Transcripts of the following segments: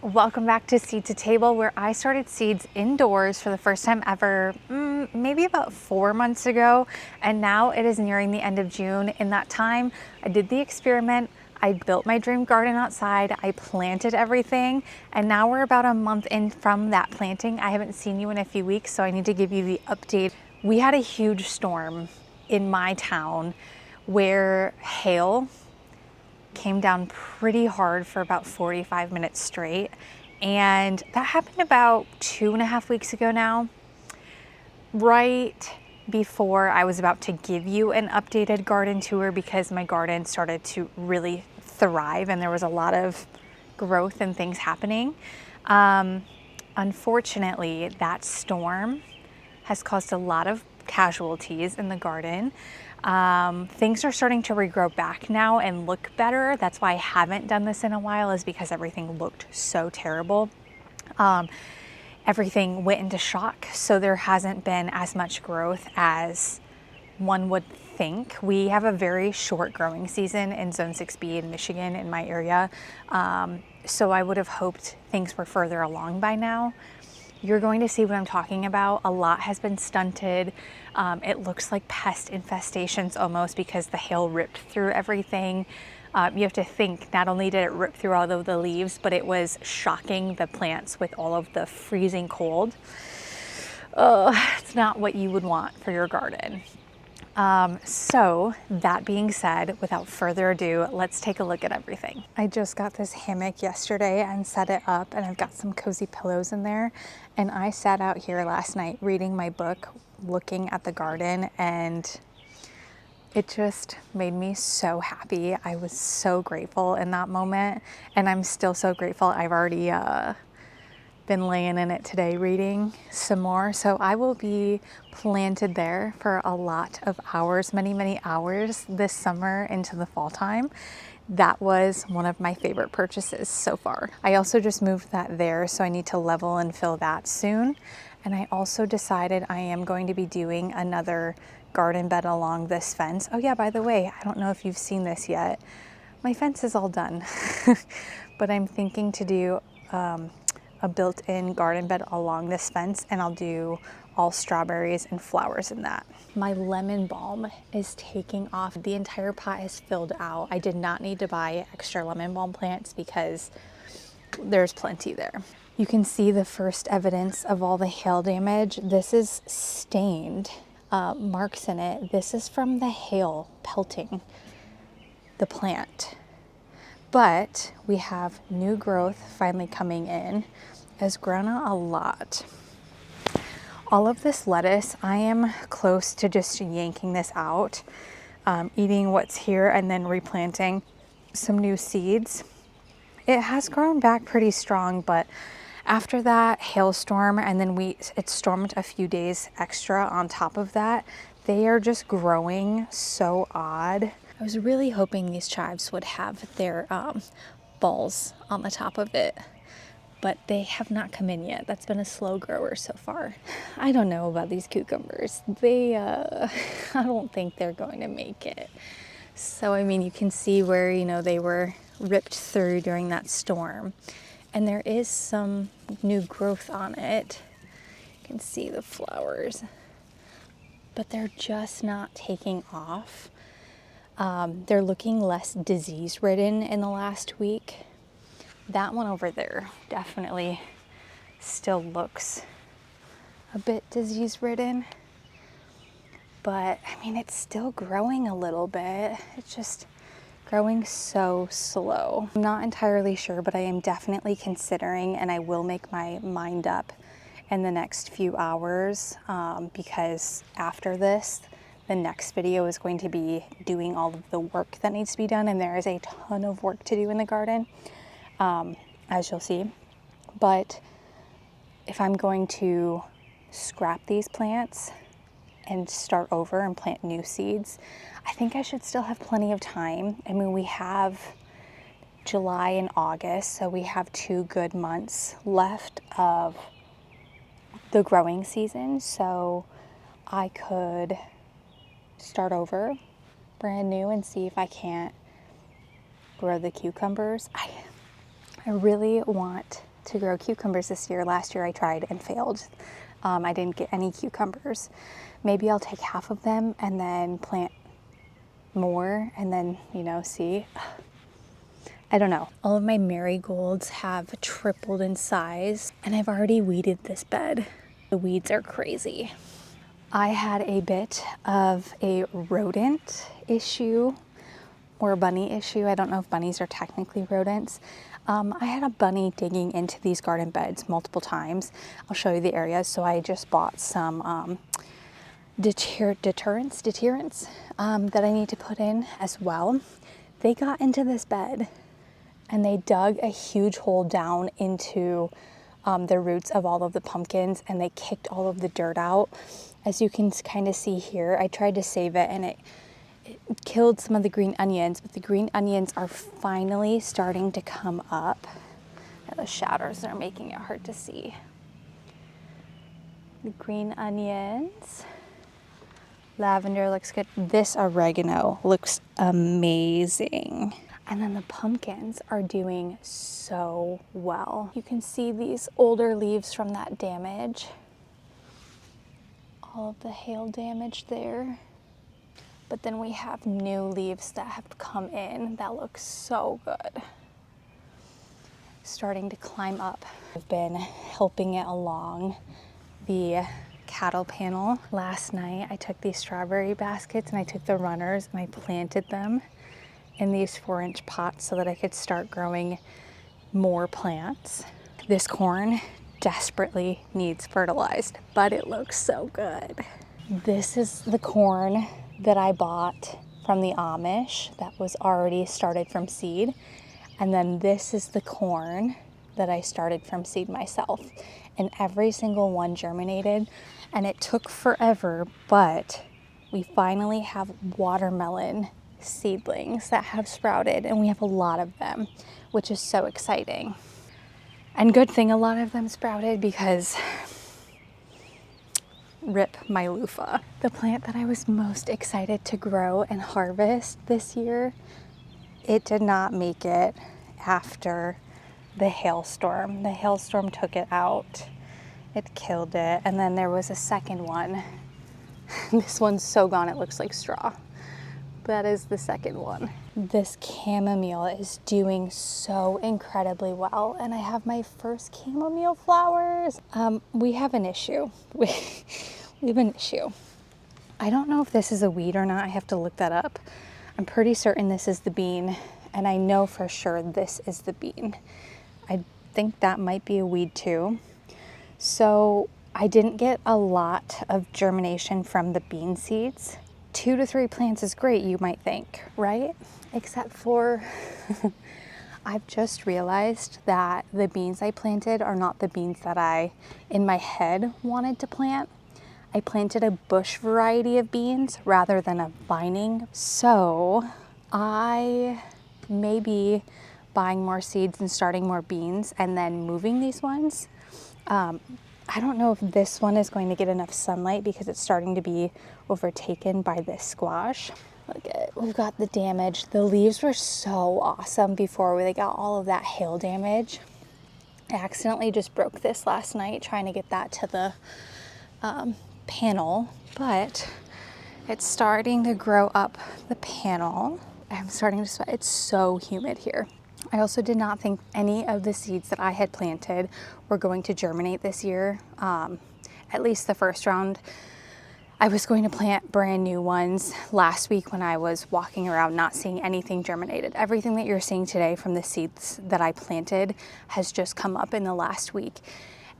Welcome back to Seed to Table, where I started seeds indoors for the first time ever, maybe about 4 months ago, and now it is nearing the end of June. In that time, I did the experiment. I built my dream garden outside, I planted everything, and now we're about a month in from that planting. I haven't seen you in a few weeks, so I need to give you the update. We had a huge storm in my town where hail came down pretty hard for about 45 minutes straight. And that happened about 2.5 weeks ago now, right before I was about to give you an updated garden tour, because my garden started to really thrive and there was a lot of growth and things happening. Unfortunately, that storm has caused a lot of casualties in the garden. Things are starting to regrow back now and look better. That's why I haven't done this in a while, is because everything looked so terrible. Everything went into shock, so there hasn't been as much growth as one would think. We have a very short growing season in Zone 6B in Michigan, in my area, so I would have hoped things were further along by now. You're going to see what I'm talking about. A lot has been stunted. It looks like pest infestations almost, because the hail ripped through everything. You have to think, not only did it rip through all of the leaves, but it was shocking the plants with all of the freezing cold. It's not what you would want for your garden. So that being said, without further ado, let's take a look at everything. I just got this hammock yesterday and set it up, and I've got some cozy pillows in there. And I sat out here last night reading my book, looking at the garden, and it just made me so happy. I was so grateful in that moment, and I'm still so grateful. I've already been laying in it today reading some more, so I will be planted there for a lot of hours, many hours this summer into the fall time. That was one of my favorite purchases so far. I also just moved that there, so I need to level and fill that soon. And I also decided I am going to be doing another garden bed along this fence. Oh yeah, by the way, I don't know if you've seen this yet. My fence is all done, but I'm thinking to do a built-in garden bed along this fence, and I'll do all strawberries and flowers in that. My lemon balm is taking off. The entire pot is filled out. I did not need to buy extra lemon balm plants because there's plenty there. You can see the first evidence of all the hail damage. This is stained, marks in it. This is from the hail pelting the plant. But we have new growth finally coming in. Has grown a lot. All of this lettuce, I am close to just yanking this out, eating what's here and then replanting some new seeds. It has grown back pretty strong, but after that hailstorm, and then it stormed a few days extra on top of that, they are just growing so odd. I was really hoping these chives would have their balls on the top of it, but they have not come in yet. That's been a slow grower so far. I don't know about these cucumbers. I don't think they're going to make it. So, I mean, you can see where, they were ripped through during that storm. And there is some new growth on it. You can see the flowers, but they're just not taking off. They're looking less disease-ridden in the last week. That one over there definitely still looks a bit disease-ridden, but I mean, it's still growing a little bit. It's just growing so slow. I'm not entirely sure, but I am definitely considering, and I will make my mind up in the next few hours, because after this, the next video is going to be doing all of the work that needs to be done, and there is a ton of work to do in the garden. As you'll see. But if I'm going to scrap these plants and start over and plant new seeds, I think I should still have plenty of time. I mean, we have July and August, so we have 2 good months left of the growing season, so I could start over brand new and see if I can't grow the cucumbers. I really want to grow cucumbers this year. Last year I tried and failed. I didn't get any cucumbers. Maybe I'll take half of them and then plant more and then, you know, see. I don't know. All of my marigolds have tripled in size and I've already weeded this bed. The weeds are crazy. I had a bit of a rodent issue or a bunny issue. I don't know if bunnies are technically rodents. I had a bunny digging into these garden beds multiple times. I'll show you the areas. So I just bought some deterrents that I need to put in as well. They got into this bed and they dug a huge hole down into the roots of all of the pumpkins and they kicked all of the dirt out. As you can kind of see here, I tried to save it and it killed some of the green onions, but the green onions are finally starting to come up. And the shadows are making it hard to see. The green onions. Lavender looks good. This oregano looks amazing. And then the pumpkins are doing so well. You can see these older leaves from that damage. All of the hail damage there. But then we have new leaves that have come in that look so good. Starting to climb up. I've been helping it along the cattle panel. Last night I took these strawberry baskets and I took the runners and I planted them in these 4-inch pots so that I could start growing more plants. This corn desperately needs fertilized, but it looks so good. This is the corn that I bought from the Amish that was already started from seed. And then this is the corn that I started from seed myself. And every single one germinated and it took forever, but we finally have watermelon seedlings that have sprouted and we have a lot of them, which is so exciting. And good thing a lot of them sprouted because rip my loofah. The plant that I was most excited to grow and harvest this year, it did not make it after the hailstorm. The hailstorm took it out. It killed it. And then there was a second one. This one's so gone it looks like straw. That is the second one. This chamomile is doing so incredibly well and I have my first chamomile flowers. We have an issue. We have an issue. I don't know if this is a weed or not. I have to look that up. I'm pretty certain this is the bean and I know for sure this is the bean. I think that might be a weed too. So I didn't get a lot of germination from the bean seeds. 2 to 3 plants is great, you might think, right? Except for I've just realized that the beans I planted are not the beans that I, in my head, wanted to plant. I planted a bush variety of beans rather than a vining. So I may be buying more seeds and starting more beans and then moving these ones. I don't know if this one is going to get enough sunlight because it's starting to be overtaken by this squash. Look at it, we've got the damage. The leaves were so awesome before they got all of that hail damage. I accidentally just broke this last night trying to get that to the panel, but it's starting to grow up the panel. I'm starting to sweat. It's so humid here. I also did not think any of the seeds that I had planted were going to germinate this year, at least the first round. I was going to plant brand new ones last week when I was walking around not seeing anything germinated. Everything that you're seeing today from the seeds that I planted has just come up in the last week.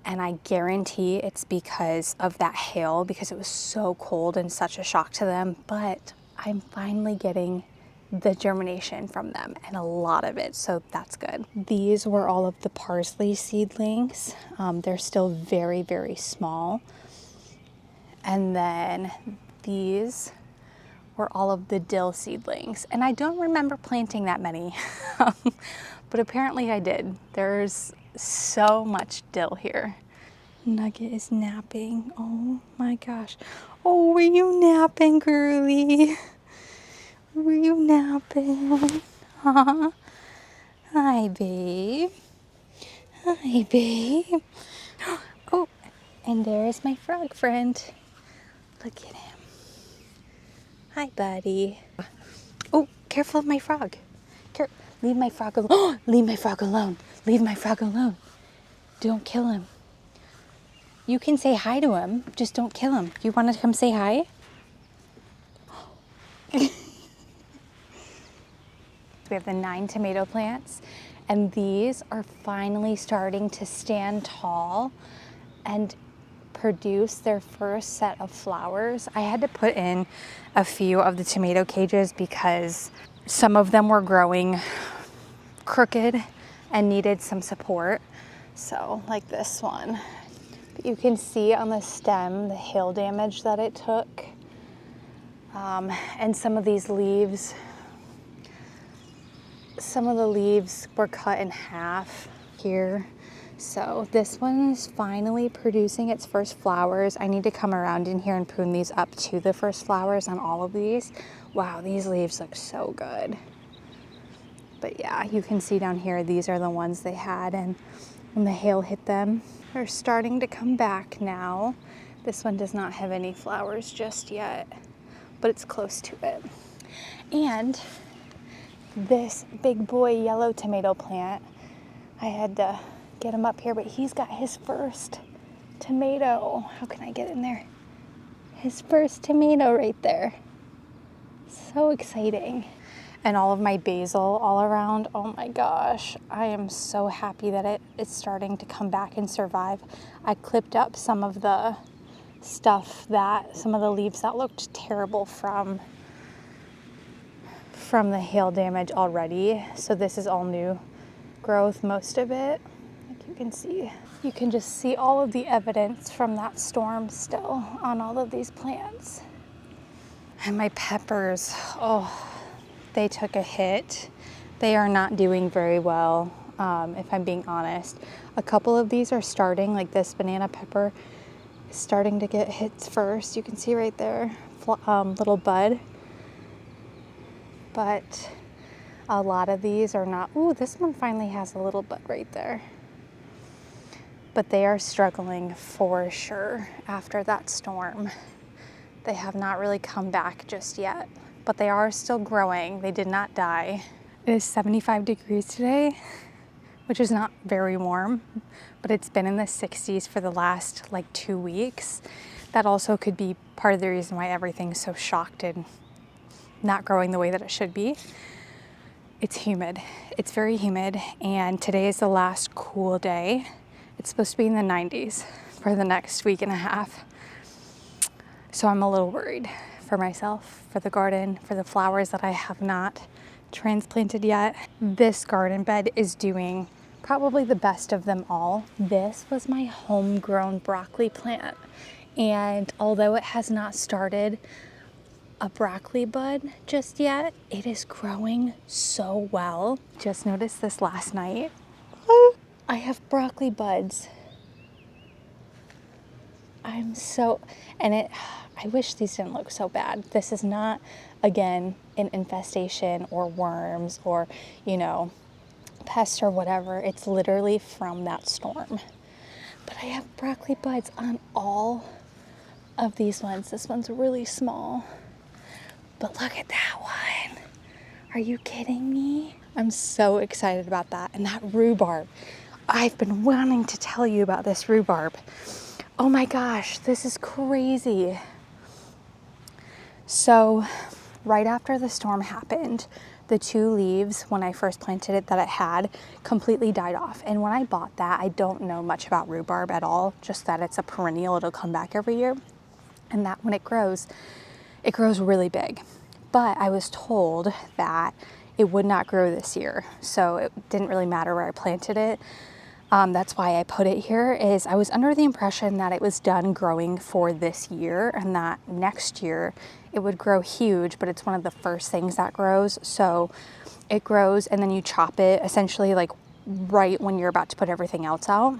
And I guarantee it's because of that hail, because it was so cold and such a shock to them. But I'm finally getting the germination from them and a lot of it, so that's good. These were all of the parsley seedlings. They're still very, very small. And then these were all of the dill seedlings. And I don't remember planting that many, but apparently I did. There's so much dill here. Nugget is napping. Oh my gosh. Oh, were you napping, girly? Were you napping? Huh? Hi, babe. Hi, babe. Oh, and there's my frog friend. Look at him. Hi, buddy. Oh, careful of my frog. Leave my frog alone. Leave my frog alone. Leave my frog alone. Don't kill him. You can say hi to him, just don't kill him. You want to come say hi? We have the 9 tomato plants, and these are finally starting to stand tall and produce their first set of flowers. I had to put in a few of the tomato cages because some of them were growing crooked and needed some support. So like this one, you can see on the stem the hail damage that it took. And some of these leaves, some of the leaves were cut in half here. So this one is finally producing its first flowers. I need to come around in here and prune these up to the first flowers on all of these. Wow, these leaves look so good. But yeah, you can see down here, these are the ones they had, and when the hail hit them, they're starting to come back now. This one does not have any flowers just yet, but it's close to it. And this big boy yellow tomato plant, I had to get him up here, but he's got his first tomato. How can I get in there? His first tomato right there. So exciting. And all of my basil all around, oh my gosh, I am so happy that it's starting to come back and survive. I clipped up some of the stuff some of the leaves that looked terrible from the hail damage already. So this is all new growth, most of it. Like you can see, you can just see all of the evidence from that storm still on all of these plants. And my peppers, oh, they took a hit. They are not doing very well, if I'm being honest. A couple of these are starting, like this banana pepper is starting to get hits first. You can see right there, little bud. But a lot of these are not. Ooh, this one finally has a little bud right there. But they are struggling for sure after that storm. They have not really come back just yet, but they are still growing. They did not die. It is 75 degrees today, which is not very warm, but it's been in the 60s for the last like 2 weeks. That also could be part of the reason why everything's so shocked and not growing the way that it should be. It's humid. It's very humid, and today is the last cool day. It's supposed to be in the 90s for the next week and a half. So I'm a little worried for myself, for the garden, for the flowers that I have not transplanted yet. This garden bed is doing probably the best of them all. This was my homegrown broccoli plant, and although it has not started a broccoli bud just yet, it is growing so well. Just noticed this last night. I have broccoli buds. I wish these didn't look so bad. This is not, again, an infestation or worms or, pests or whatever. It's literally from that storm. But I have broccoli buds on all of these ones. This one's really small. But look at that one. Are you kidding me? I'm so excited about that. And that rhubarb. I've been wanting to tell you about this rhubarb. Oh my gosh, this is crazy. So right after the storm happened, the 2 leaves, when I first planted it that it had, completely died off. And when I bought that, I don't know much about rhubarb at all, just that it's a perennial, it'll come back every year. And that when it grows really big. But I was told that it would not grow this year. So it didn't really matter where I planted it. That's why I put it here. Is I was under the impression that it was done growing for this year and that next year it would grow huge, but it's one of the first things that grows. So it grows and then you chop it essentially like right when you're about to put everything else out.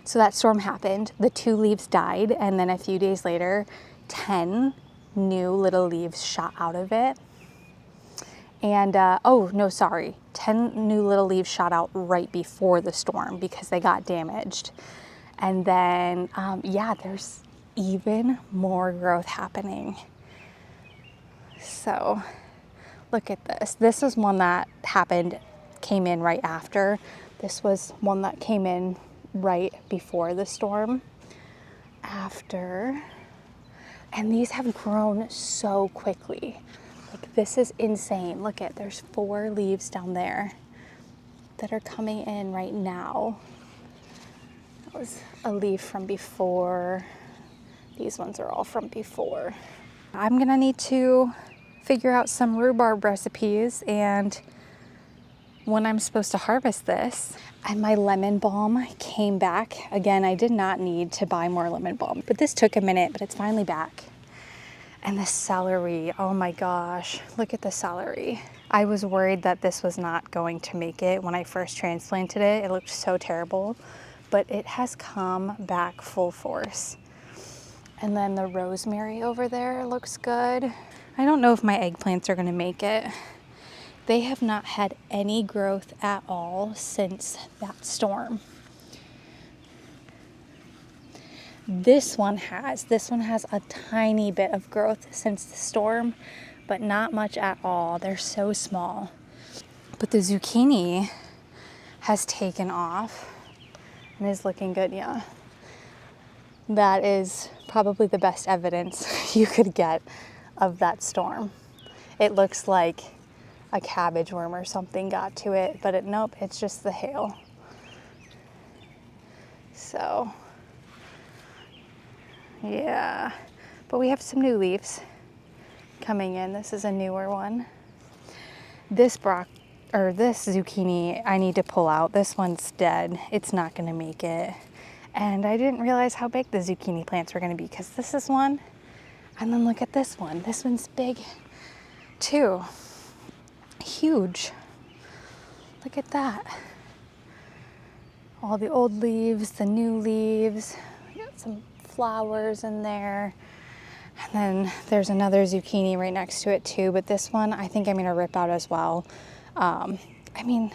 So that storm happened, the 2 leaves died, and then a few days later, 10 new little leaves shot out of it. And, oh, no, sorry. 10 new little leaves shot out right before the storm because they got damaged. And then, yeah, there's even more growth happening. So look at this. This is one that came in right after. This was one that came in right before the storm. After. And these have grown so quickly. Like, this is insane. Look at, there's 4 leaves down there that are coming in right now. That was a leaf from before. These ones are all from before. I'm gonna need to figure out some rhubarb recipes and when I'm supposed to harvest this. And my lemon balm came back. Again, I did not need to buy more lemon balm, but this took a minute, but it's finally back. And the celery, oh my gosh, look at the celery. I was worried that this was not going to make it when I first transplanted it. It looked so terrible, but it has come back full force. And then the rosemary over there looks good. I don't know if my eggplants are gonna make it. They have not had any growth at all since that storm. This one has a tiny bit of growth since the storm, but not much at all. They're so small. But the zucchini has taken off and is looking good, yeah. That is probably the best evidence you could get of that storm. It looks like a cabbage worm or something got to it, but nope, it's just the hail. So, yeah, but we have some new leaves coming in. This is a newer one. This zucchini I need to pull out. This one's dead. It's not gonna make it. And I didn't realize how big the zucchini plants were gonna be because this is one, and then look at this one. This one's big too. Huge. Look at that. All the old leaves, the new leaves. We got some flowers in there. And then there's another zucchini right next to it too, but this one I think I'm gonna rip out as well. I mean,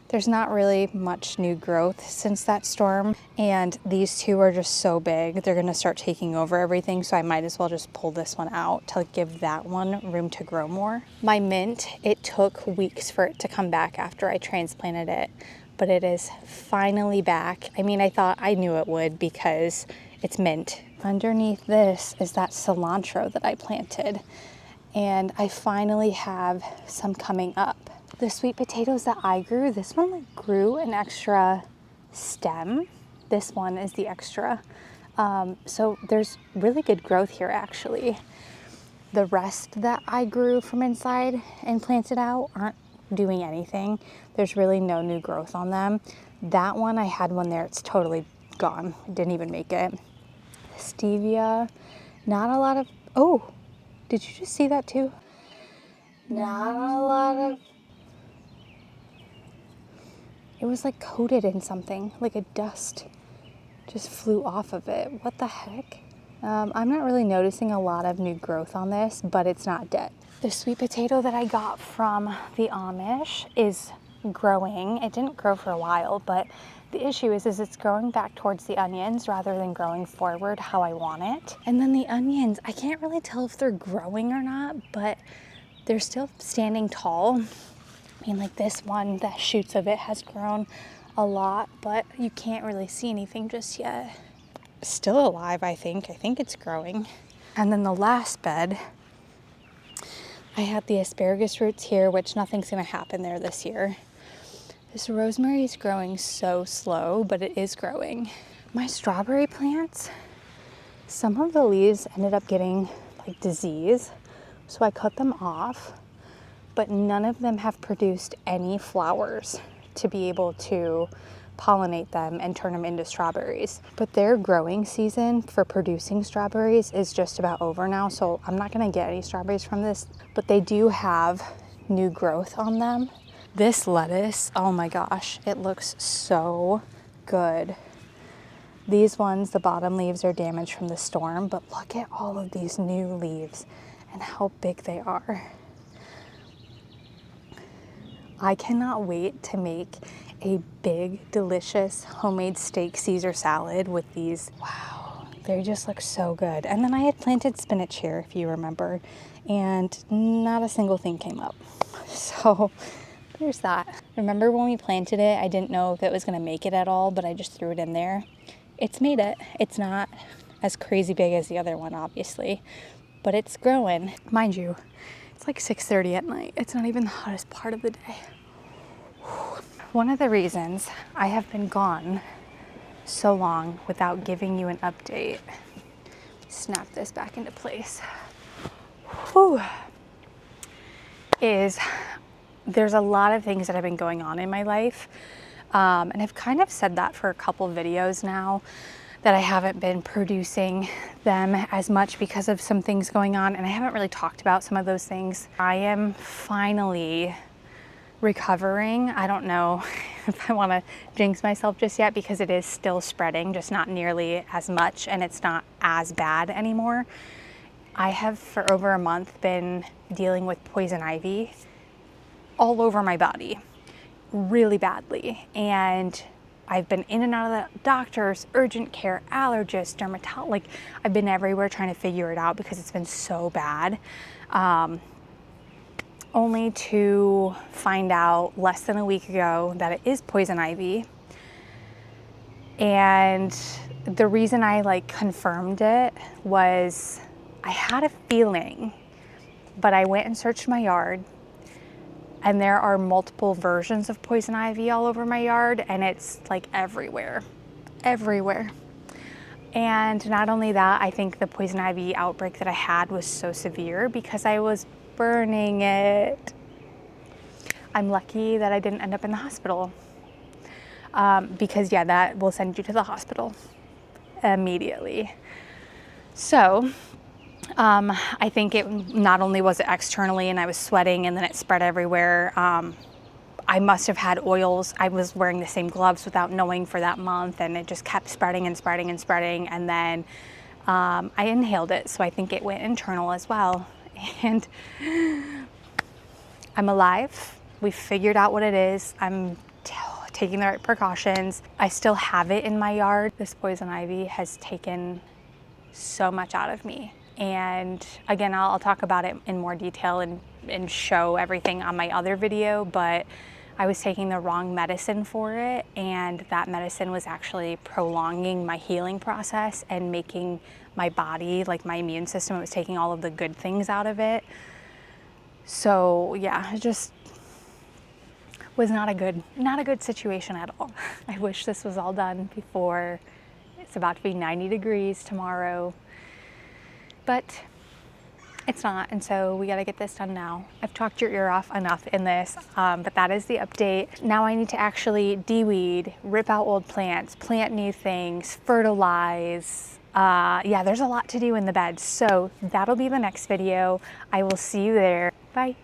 there's not really much new growth since that storm, and these two are just so big. They're gonna start taking over everything, so I might as well just pull this one out to give that one room to grow more. My mint, it took weeks for it to come back after I transplanted it, but it is finally back. I mean, I knew it would because it's mint. Underneath this is that cilantro that I planted, and I finally have some coming up. The sweet potatoes that I grew, this one like grew an extra stem. This one is the extra. So there's really good growth here actually. The rest that I grew from inside and planted out aren't doing anything. There's really no new growth on them. That one, I had one there, it's totally gone. Didn't even make it. Stevia, not a lot of, oh, did you just see that too? Not a lot of, it was like coated in something, like a dust just flew off of it. What the heck? I'm not really noticing a lot of new growth on this, but it's not dead. The sweet potato that I got from the Amish is growing. It didn't grow for a while, but the issue is it's growing back towards the onions rather than growing forward how I want it. And then the onions, I can't really tell if they're growing or not, but they're still standing tall. I mean, like this one, the shoots of it has grown a lot, but you can't really see anything just yet. Still alive, I think. I think it's growing. And then the last bed, I had the asparagus roots here, which nothing's gonna happen there this year. This rosemary is growing so slow, but it is growing. My strawberry plants, some of the leaves ended up getting like disease, so I cut them off, but none of them have produced any flowers to be able to pollinate them and turn them into strawberries. But their growing season for producing strawberries is just about over now, so I'm not gonna get any strawberries from this, but they do have new growth on them. This lettuce, oh my gosh, it looks so good. These ones, the bottom leaves are damaged from the storm, but look at all of these new leaves and how big they are. I cannot wait to make a big, delicious homemade steak Caesar salad with these. Wow, they just look so good. And then I had planted spinach here, if you remember, and not a single thing came up. So there's that. Remember when we planted it, I didn't know if it was gonna make it at all, but I just threw it in there. It's made it. It's not as crazy big as the other one, obviously, but it's growing. Mind you, it's like 6:30 at night. It's not even the hottest part of the day. One of the reasons I have been gone so long without giving you an update, snap this back into place, is there's a lot of things that have been going on in my life. And I've kind of said that for a couple videos now, that I haven't been producing them as much because of some things going on, and I haven't really talked about some of those things. I am finally recovering. I don't know if I want to jinx myself just yet because it is still spreading, just not nearly as much, and it's not as bad anymore. I have for over a month been dealing with poison ivy all over my body really badly, and I've been in and out of the doctors, urgent care, allergists, dermatologist. Like, I've been everywhere trying to figure it out because it's been so bad. Only to find out less than a week ago that it is poison ivy. And the reason I confirmed it was I had a feeling, but I went and searched my yard, and there are multiple versions of poison ivy all over my yard, and it's like everywhere. And not only that, I think the poison ivy outbreak that I had was so severe because I was burning it. I'm lucky that I didn't end up in the hospital, because yeah, that will send you to the hospital immediately. So I think it not only was it externally and I was sweating and then it spread everywhere. I must have had oils. I was wearing the same gloves without knowing for that month, and it just kept spreading and spreading and spreading. And then I inhaled it, so I think it went internal as well. And I'm alive. We figured out what it is. I'm taking the right precautions. I still have it in my yard. This poison ivy has taken so much out of me. And again, I'll talk about it in more detail and show everything on my other video, but I was taking the wrong medicine for it, and that medicine was actually prolonging my healing process and making my body, like my immune system, it was taking all of the good things out of it. So yeah, it just was not a good situation at all. I wish this was all done before. It's about to be 90 degrees tomorrow, but it's not, and so we gotta get this done now. I've talked your ear off enough in this, but that is the update. Now I need to actually de-weed, rip out old plants, plant new things, fertilize. Yeah, there's a lot to do in the bed, so that'll be the next video. I will see you there. Bye.